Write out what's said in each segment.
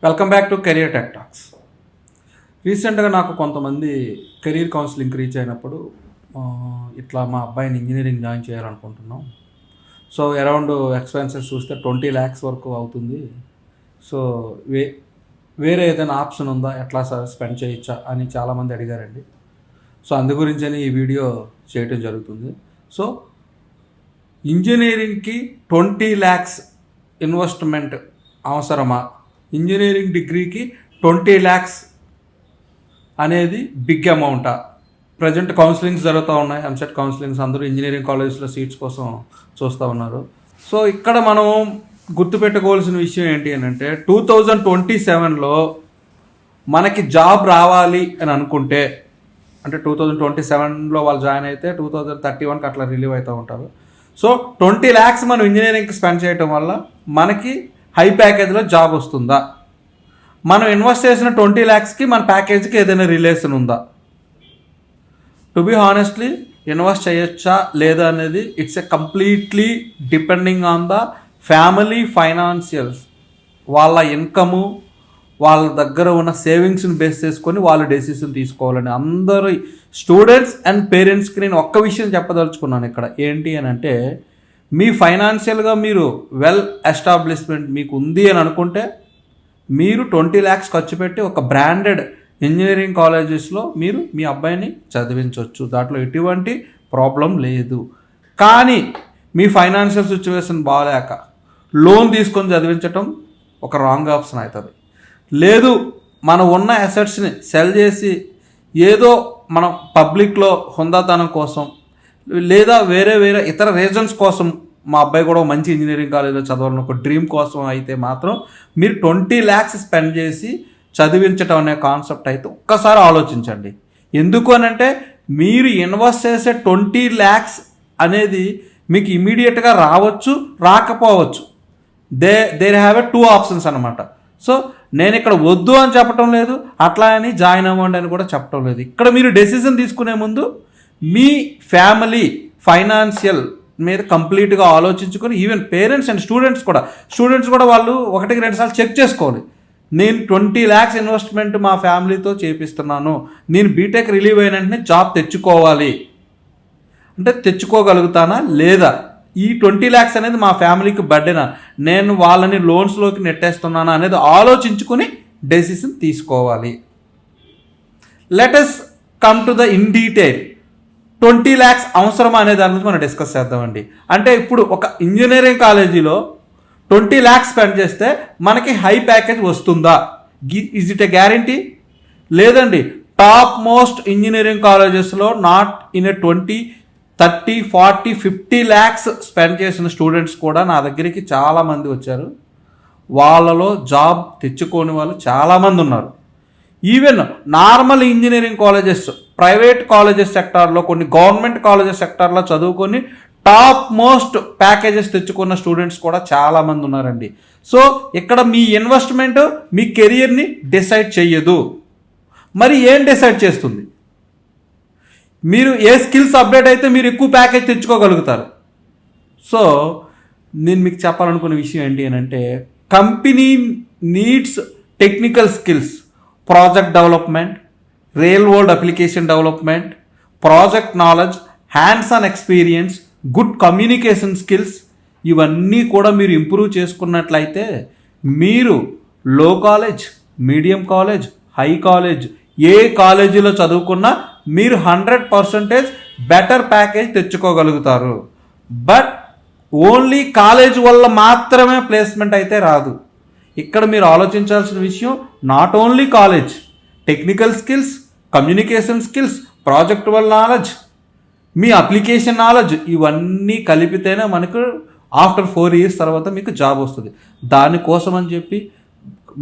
Welcome back to career tech talks. రీసెంట్గా నాకు కొంతమంది కెరీర్ కౌన్సిలింగ్కి రీచ్ అయినప్పుడు ఇట్లా మా అబ్బాయిని ఇంజనీరింగ్ జాయిన్ చేయాలనుకుంటున్నాం. సో అరౌండ్ ఎక్స్పెన్సెస్ చూస్తే 20 lakhs వరకు అవుతుంది. సో వేరే ఏదైనా ఆప్షన్ ఉందా, ఎట్లా స్పెండ్ చేయొచ్చా అని చాలామంది అడిగారండి. సో అందు గురించని ఈ వీడియో చేయటం జరుగుతుంది. సో ఇంజనీరింగ్కి 20 lakhs ఇన్వెస్ట్మెంట్ అవసరమా? ఇంజనీరింగ్ డిగ్రీకి 20 lakhs అనేది బిగ్ అమౌంటా? ప్రజెంట్ కౌన్సిలింగ్స్ జరుగుతూ ఉన్నాయి, ఎంసెట్ కౌన్సిలింగ్స్. అందరూ ఇంజనీరింగ్ కాలేజెస్లో సీట్స్ కోసం చూస్తూ ఉన్నారు. సో ఇక్కడ మనం గుర్తుపెట్టుకోవాల్సిన విషయం ఏంటి అని అంటే 2027లో మనకి జాబ్ రావాలి అని అనుకుంటే, అంటే 2027లో వాళ్ళు జాయిన్ అయితే 2031కి అట్లా రిలీవ్ అవుతూ ఉంటారు. సో 20 lakhs మనం ఇంజనీరింగ్కి స్పెండ్ చేయటం వల్ల మనకి హై ప్యాకేజ్లో జాబ్ వస్తుందా? మనం ఇన్వెస్ట్ చేసిన 20 lakhsకి మన ప్యాకేజ్కి ఏదైనా రిలేషన్ ఉందా? టు బీ హానెస్ట్లీ ఇన్వెస్ట్ చేయొచ్చా లేదా అనేది it's a completely depending on the family financials. వాళ్ళ ఇన్కము, వాళ్ళ దగ్గర ఉన్న సేవింగ్స్ని బేస్ చేసుకొని వాళ్ళు డెసిషన్ తీసుకోవాలని అందరూ స్టూడెంట్స్ అండ్ పేరెంట్స్కి నేను ఒక్క విషయం చెప్పదలుచుకున్నాను ఇక్కడ. ఏంటి అని అంటే, మీ ఫైనాన్షియల్గా మీరు వెల్ ఎస్టాబ్లిష్మెంట్ మీకు ఉంది అని అనుకుంటే మీరు 20 lakhs ఖర్చు పెట్టి ఒక బ్రాండెడ్ ఇంజనీరింగ్ కాలేజెస్లో మీరు మీ అబ్బాయిని చదివించవచ్చు. దాంట్లో ఎటువంటి ప్రాబ్లం లేదు. కానీ మీ ఫైనాన్షియల్ సిచ్యువేషన్ బాగాలేక లోన్ తీసుకొని చదివించటం ఒక రాంగ్ ఆప్షన్ అవుతుంది. లేదు, మనం ఉన్న అసెట్స్ని సెల్ చేసి ఏదో మనం పబ్లిక్లో హుందాతనం కోసం లేదా వేరే ఇతర రీజన్స్ కోసం మా అబ్బాయి కూడా మంచి ఇంజనీరింగ్ కాలేజీలో చదవాలని ఒక డ్రీమ్ కోసం అయితే మాత్రం మీరు 20 lakhs స్పెండ్ చేసి చదివించటం అనే కాన్సెప్ట్ అయితే ఒక్కసారి ఆలోచించండి. ఎందుకు అని అంటే, మీరు ఇన్వెస్ట్ చేసే 20 lakhs అనేది మీకు ఇమీడియట్గా రావచ్చు, రాకపోవచ్చు. దేర్ హ్యావ్ ఎ 2 options అనమాట. సో నేను ఇక్కడ వద్దు అని చెప్పటం లేదు, అట్లా అని జాయిన్ అవ్వండి అని కూడా చెప్పటం లేదు. ఇక్కడ మీరు డెసిషన్ తీసుకునే ముందు మీ ఫ్యామిలీ ఫైనాన్షియల్ మీద కంప్లీట్గా ఆలోచించుకొని, ఈవెన్ పేరెంట్స్ అండ్ స్టూడెంట్స్ కూడా వాళ్ళు 1-2 సార్లు చెక్ చేసుకోవాలి. నేను 20 lakhs ఇన్వెస్ట్మెంట్ మా ఫ్యామిలీతో చేపిస్తున్నాను, నేను బీటెక్ రిలీవ్ అయిన వెంటనే జాబ్ తెచ్చుకోవాలి అంటే తెచ్చుకోగలుగుతానా లేదా? ఈ 20 lakhs అనేది మా ఫ్యామిలీకి బర్డెనా, నేను వాళ్ళని లోన్స్లోకి నెట్టేస్తున్నానా అనేది ఆలోచించుకుని డెసిషన్ తీసుకోవాలి. Let us come to the in detail. 20 lakhs అవసరమా అనే దాని గురించి మనం డిస్కస్ చేద్దామండి. అంటే ఇప్పుడు ఒక ఇంజనీరింగ్ కాలేజీలో 20 lakhs స్పెండ్ చేస్తే మనకి హై ప్యాకేజ్ వస్తుందా? Is it a guarantee? లేదండి. టాప్ మోస్ట్ ఇంజనీరింగ్ కాలేజెస్లో not in a 20, 30, 40, 50 lakhs spend చేసిన స్టూడెంట్స్ కూడా నా దగ్గరికి చాలామంది వచ్చారు. వాళ్ళలో జాబ్ తెచ్చుకోని వాళ్ళు చాలామంది ఉన్నారు. Even normal engineering colleges, private colleges సెక్టార్లో, కొన్ని గవర్నమెంట్ కాలేజెస్ సెక్టార్లో చదువుకొని టాప్ మోస్ట్ ప్యాకేజెస్ తెచ్చుకున్న స్టూడెంట్స్ కూడా చాలామంది ఉన్నారండి. సో ఇక్కడ మీ ఇన్వెస్ట్మెంట్ మీ కెరియర్ని డిసైడ్ చెయ్యదు. మరి ఏం డిసైడ్ చేస్తుంది? మీరు ఏ స్కిల్స్ అప్డేట్ అయితే మీరు ఎక్కువ ప్యాకేజ్ తెచ్చుకోగలుగుతారు. సో నేను మీకు చెప్పాలనుకున్న విషయం ఏంటి అని అంటే, company needs technical skills, project development, real world application development, project knowledge, hands on experience, good communication skills, ఇవన్నీ కూడా మీరు ఇంప్రూవ్ చేసుకున్నట్లయితే మీరు low college, medium college, high college, ఏ కాలేజీలో చదువుకున్నా మీరు 100% బెటర్ ప్యాకేజ్ తెచ్చుకోగలుగుతారు. బట్ ఓన్లీ కాలేజ్ వల్ల మాత్రమే ప్లేస్మెంట్ అయితే రాదు. ఇక్కడ మీరు ఆలోచించాల్సిన విషయం not only college, technical skills, communication skills, project వల్ల నాలెడ్జ్, మీ అప్లికేషన్ నాలెడ్జ్, ఇవన్నీ కలిపితేనే మనకు ఆఫ్టర్ 4 years తర్వాత మీకు జాబ్ వస్తుంది. దానికోసం అని చెప్పి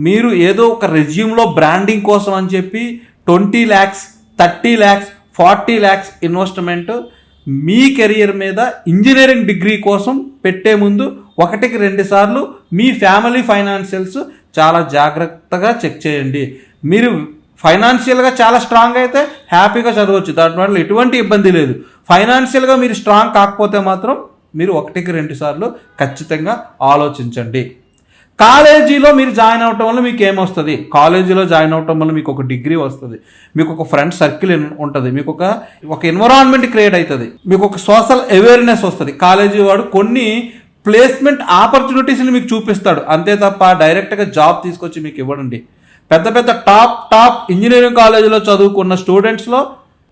మీరు ఏదో ఒక రెజ్యూమ్లో బ్రాండింగ్ కోసం అని చెప్పి 20 lakhs, 30 lakhs, 40 lakhs ఇన్వెస్ట్మెంట్ మీ కెరియర్ మీద ఇంజనీరింగ్ డిగ్రీ కోసం పెట్టే ముందు 1-2 సార్లు మీ ఫ్యామిలీ ఫైనాన్షియల్స్ చాలా జాగ్రత్తగా చెక్ చేయండి. మీరు ఫైనాన్షియల్గా చాలా స్ట్రాంగ్ అయితే హ్యాపీగా చదవచ్చు, దానివల్ల ఎటువంటి ఇబ్బంది లేదు. ఫైనాన్షియల్గా మీరు స్ట్రాంగ్ కాకపోతే మాత్రం మీరు 1-2 సార్లు ఖచ్చితంగా ఆలోచించండి. కాలేజీలో మీరు జాయిన్ అవటం వల్ల మీకు ఏమొస్తుంది? కాలేజీలో జాయిన్ అవటం వల్ల మీకు ఒక డిగ్రీ వస్తుంది, మీకు ఒక ఫ్రెండ్ సర్కిల్ ఉంటుంది, మీకు ఒక ఎన్విరాన్మెంట్ క్రియేట్ అవుతుంది, మీకు ఒక సోషల్ అవేర్నెస్ వస్తుంది. కాలేజీ వాడు కొన్ని ప్లేస్మెంట్ ఆపర్చునిటీస్ని మీకు చూపిస్తాడు, అంతే తప్ప డైరెక్ట్గా జాబ్ తీసుకొచ్చి మీకు ఇవ్వడండి. పెద్ద పెద్ద టాప్ ఇంజనీరింగ్ కాలేజీలో చదువుకున్న స్టూడెంట్స్లో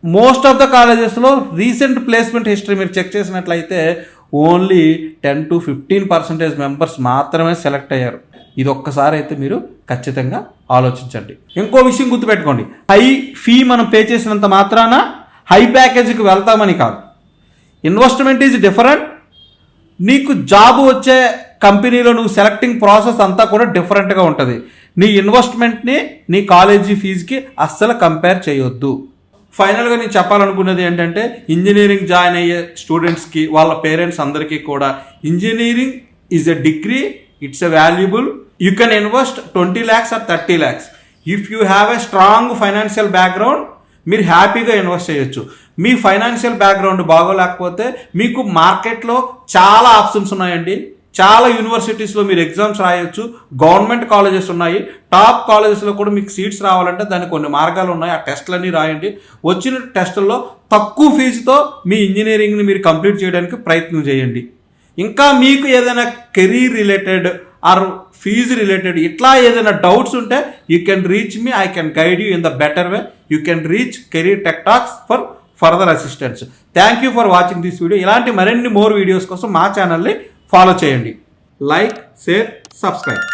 మోస్ట్ ఆఫ్ ద కాలేజెస్లో రీసెంట్ ప్లేస్మెంట్ హిస్టరీ మీరు చెక్ చేసినట్లయితే ఓన్లీ 10 to 15% మెంబర్స్ మాత్రమే సెలెక్ట్ అయ్యారు. ఇది ఒక్కసారి అయితే మీరు ఖచ్చితంగా ఆలోచించండి. ఇంకో విషయం గుర్తుపెట్టుకోండి, హై ఫీ మనం పే చేసినంత మాత్రాన హై ప్యాకేజీకి వెళ్తామని కాదు. Investment is different. నీకు జాబ్ వచ్చే కంపెనీలో నువ్వు సెలెక్టింగ్ ప్రాసెస్ అంతా కూడా డిఫరెంట్గా ఉంటుంది. నీ ఇన్వెస్ట్మెంట్ని నీ కాలేజీ ఫీజుకి అస్సలు కంపేర్ చేయొద్దు. ఫైనల్గా నేను చెప్పాలనుకున్నది ఏంటంటే, ఇంజనీరింగ్ జాయిన్ అయ్యే స్టూడెంట్స్కి వాళ్ళ పేరెంట్స్ అందరికీ కూడా engineering is a degree, it's a valuable. You can invest 20 lakhs or 30 lakhs. If you have a strong financial background మీరు హ్యాపీగా ఇన్వెస్ట్ చేయొచ్చు. మీ ఫైనాన్షియల్ బ్యాక్గ్రౌండ్ బాగోలేకపోతే మీకు మార్కెట్లో చాలా ఆప్షన్స్ ఉన్నాయండి. చాలా యూనివర్సిటీస్లో మీరు ఎగ్జామ్స్ రాయొచ్చు. గవర్నమెంట్ కాలేజెస్ ఉన్నాయి. టాప్ కాలేజెస్లో కూడా మీకు సీట్స్ రావాలంటే దానికి కొన్ని మార్గాలు ఉన్నాయి. ఆ టెస్టులన్నీ రాయండి. వచ్చిన టెస్టుల్లో తక్కువ ఫీజుతో మీ ఇంజనీరింగ్ని మీరు కంప్లీట్ చేయడానికి ప్రయత్నం చేయండి. ఇంకా మీకు ఏదైనా career related or fees related ఇట్లా ఏదైనా డౌట్స్ ఉంటే you can reach me. I can guide you in the better way. You can reach career tech talks for further assistance. Thank you for watching this video. ఇలాంటి మరిన్ని more videos కోసం మా ఛానల్ని follow చేయండి. Like, share, subscribe.